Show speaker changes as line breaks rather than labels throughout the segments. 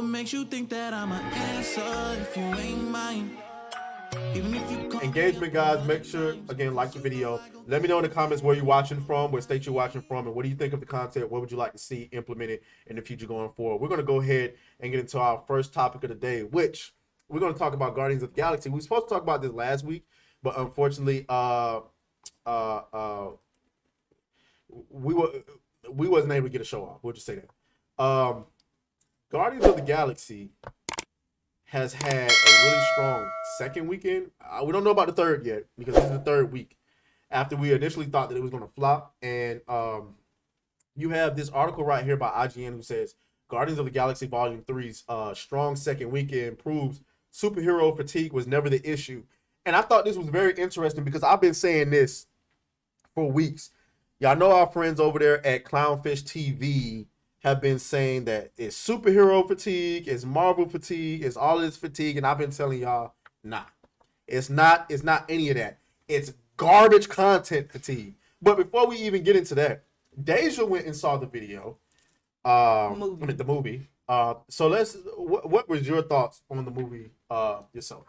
What makes you think that I'm an answer if you ain't mine? Even if you
Engagement, guys. Make sure, again, like the video. Let me know in the comments where you're watching from, what state you're watching from, and what do you think of the content. What would you like to see implemented in the future going forward? We're going to go ahead and get into our first topic of the day, which we're going to talk about Guardians of the Galaxy. We were supposed to talk about this last week, but unfortunately, we wasn't able to get a show off. We'll just say that. Guardians of the Galaxy has had a really strong second weekend. We don't know about the third yet because this is the third week after we initially thought that it was going to flop. And you have this article right here by IGN who says Guardians of the Galaxy Volume 3's strong second weekend proves superhero fatigue was never the issue. And I thought this was very interesting because I've been saying this for weeks. Y'all know our friends over there at Clownfish TV have been saying that it's superhero fatigue, it's Marvel fatigue, it's all this fatigue, and I've been telling y'all, nah. It's not any of that. It's garbage content fatigue. But before we even get into that, Desia went and saw the video. The movie. So what was your thoughts on the movie yourself?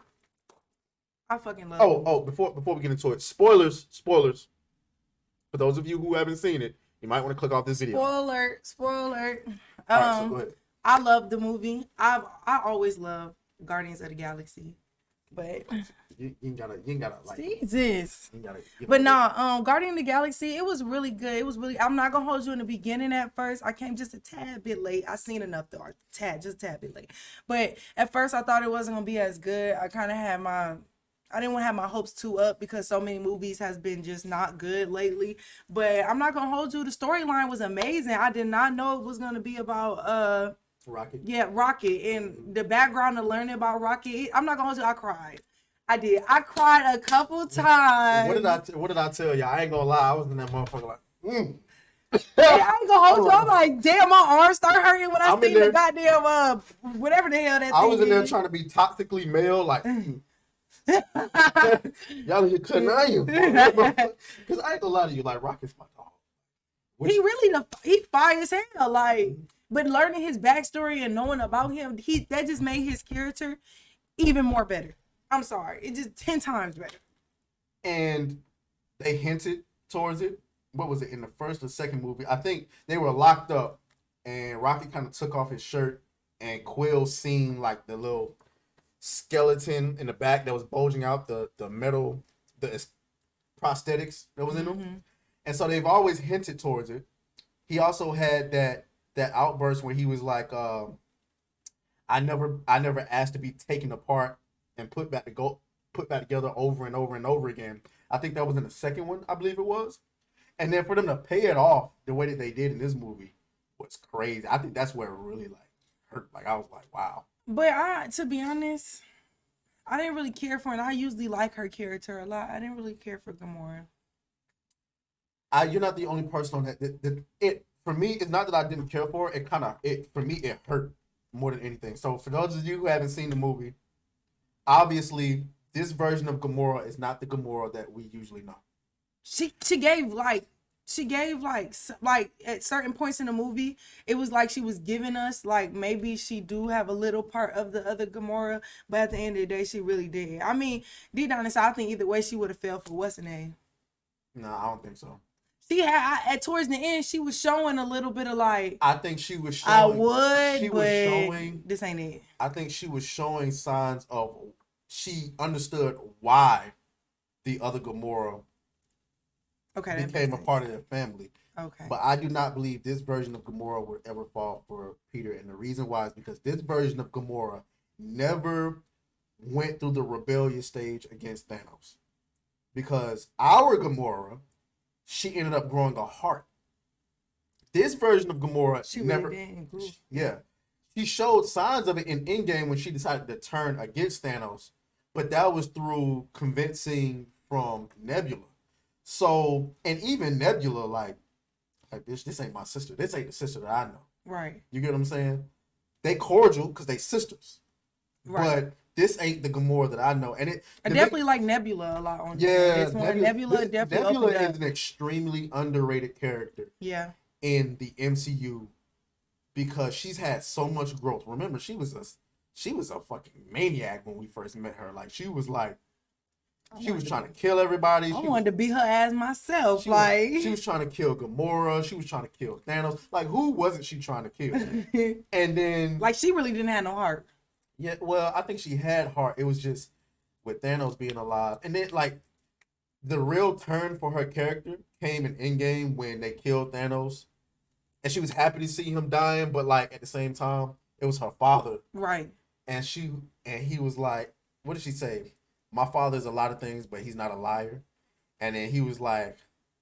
I fucking love it.
Before we get into it, spoilers. For those of you who haven't seen it, you might want to click off this video.
Spoiler.
Right, so go ahead.
I love the movie. I always love Guardians of the Galaxy, but
you ain't gotta like
Jesus.
But
Guardian of the Galaxy, it was really good. It was really. I'm not gonna hold you in the beginning at first. I came just a tad bit late. I seen enough though, just a tad bit late. But at first, I thought it wasn't gonna be as good. I didn't want to have my hopes too up because so many movies has been just not good lately. But I'm not gonna hold you. The storyline was amazing. I did not know it was gonna be about
Rocket.
Yeah, Rocket, and the background of learning about Rocket. I'm not gonna hold you. I cried. I did. I cried a couple times.
What did I tell you? I ain't gonna lie. I was in that motherfucker like.
I ain't gonna hold you. I'm like, damn, my arms start hurting when I see the goddamn whatever the hell that thing
I was in there
is.
trying to be toxically male, like. Y'all here conniving, because I ain't gonna lie to you, like Rocket's my dog.
He fire as hell, like. But learning his backstory and knowing about him, that just made his character even more better. I'm sorry, it just 10 times better.
And they hinted towards it. What was it in the first or second movie? I think they were locked up, and Rocket kind of took off his shirt, and Quill seen like the little skeleton in the back that was bulging out, the metal, the prosthetics that was in them. And so they've always hinted towards it. He also had that outburst where he was like, I never asked to be taken apart and put back together over and over and over again. I think that was in the second one, I believe it was. And then for them to pay it off the way that they did in this movie was crazy. I think that's where it really like hurt. Like I was like, wow.
But to be honest, I didn't really care for her. And I usually like her character a lot. I didn't really care for Gamora.
You're not the only person on that. For me, it's not that I didn't care for it. For me, it hurt more than anything. So for those of you who haven't seen the movie, obviously this version of Gamora is not the Gamora that we usually know.
She gave at certain points in the movie, it was like she was giving us like maybe she do have a little part of the other Gamora, but at the end of the day, she really did. I mean, deep down inside, I think either way she would have fell for what's her name.
No, I don't think so.
She had towards the end, she was showing a little bit of like.
I think she was showing.
This ain't it.
I think she was showing signs of she understood why the other Gamora became a part of their family.
Okay.
But I do not believe this version of Gamora would ever fall for Peter, and the reason why is because this version of Gamora never went through the rebellious stage against Thanos. Because our Gamora, she ended up growing a heart. This version of Gamora, she never. Really did. Yeah, she showed signs of it in Endgame when she decided to turn against Thanos, but that was through convincing from Nebula. So, and even Nebula, like this ain't my sister. This ain't the sister that I know.
Right.
You get what I'm saying? They cordial because they sisters. Right. But this ain't the Gamora that I know. And
I definitely like Nebula a lot on
this
one. Nebula definitely
Nebula is an extremely underrated character.
Yeah.
In the MCU because she's had so much growth. Remember, she was a fucking maniac when we first met her. Like she was trying to kill everybody.
I wanted to beat her ass myself.
She was trying to kill Gamora. She was trying to kill Thanos. Like who wasn't she trying to kill? And then
like she really didn't have no heart.
Yeah, well, I think she had heart. It was just with Thanos being alive, and then like the real turn for her character came in Endgame when they killed Thanos, and she was happy to see him dying, but like at the same time, it was her father,
right?
And he was like, what did she say? My father's a lot of things, but he's not a liar. And then he was like,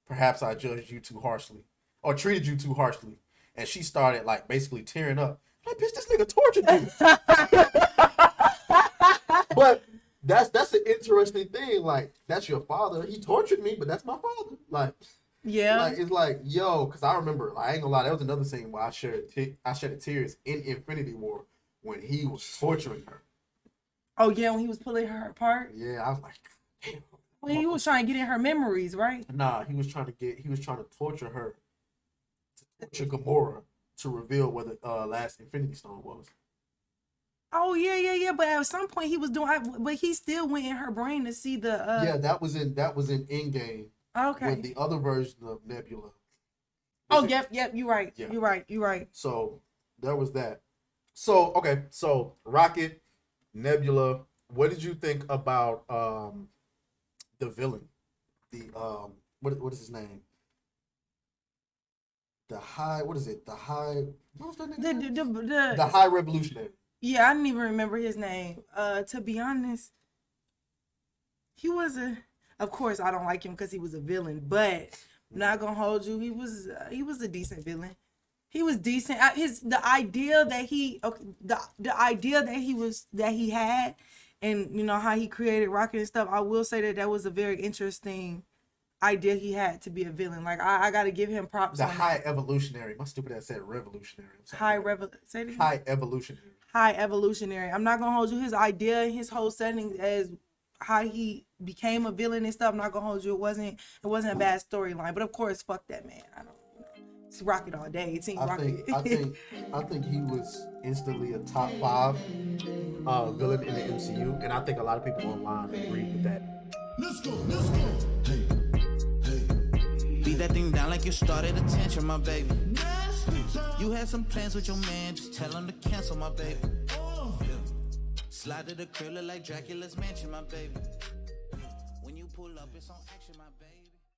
perhaps I judged you too harshly, or treated you too harshly, and she started like basically tearing up. Like, bitch, this nigga tortured you. But that's the interesting thing. Like, that's your father. He tortured me, but that's my father. Like,
yeah.
Like, it's like, yo, because I remember, like, I ain't gonna lie, that was another scene where I shed tears in Infinity War when he was torturing her.
Oh yeah, when he was pulling her apart.
Yeah, I was like, damn.
Well, he was trying to get in her memories, right?
Nah, he was trying to torture her, to torture Gamora to reveal what the last Infinity Stone was.
Oh yeah. But at some point he was doing, but he still went in her brain to see the.
Yeah, that was in Endgame.
Okay.
When the other version of Nebula.
Oh yep. You're right.
Yeah.
You're right.
So there was that. So okay. So Rocket, Nebula. What did you think about the villain? The what is his name? The High. What is it? The High. What was that name? The High Revolutionary.
Yeah, I didn't even remember his name. To be honest, he was of course I don't like him because he was a villain, but I'm not gonna hold you. He was a decent villain. He was decent. The idea that he had, and you know how he created Rocket and stuff. I will say that was a very interesting idea he had to be a villain. Like I got to give him props.
The High Evolutionary. My stupid ass said revolutionary.
High
Evolutionary.
High Evolutionary. I'm not gonna hold you. His idea, his whole setting as how he became a villain and stuff. I'm not gonna hold you. It wasn't a bad storyline. But of course, fuck that man. I don't. It's Rocket all day. Team Rocket.
I think he was instantly a top 5 villain in the MCU, and I think a lot of people online agree with that.
Let's go. Hey. Beat that thing down like you started attention, my baby. You had some plans with your man, just tell him to cancel, my baby. Slide to the crib, look like Dracula's mansion, my baby. When you pull up, it's on action, my baby.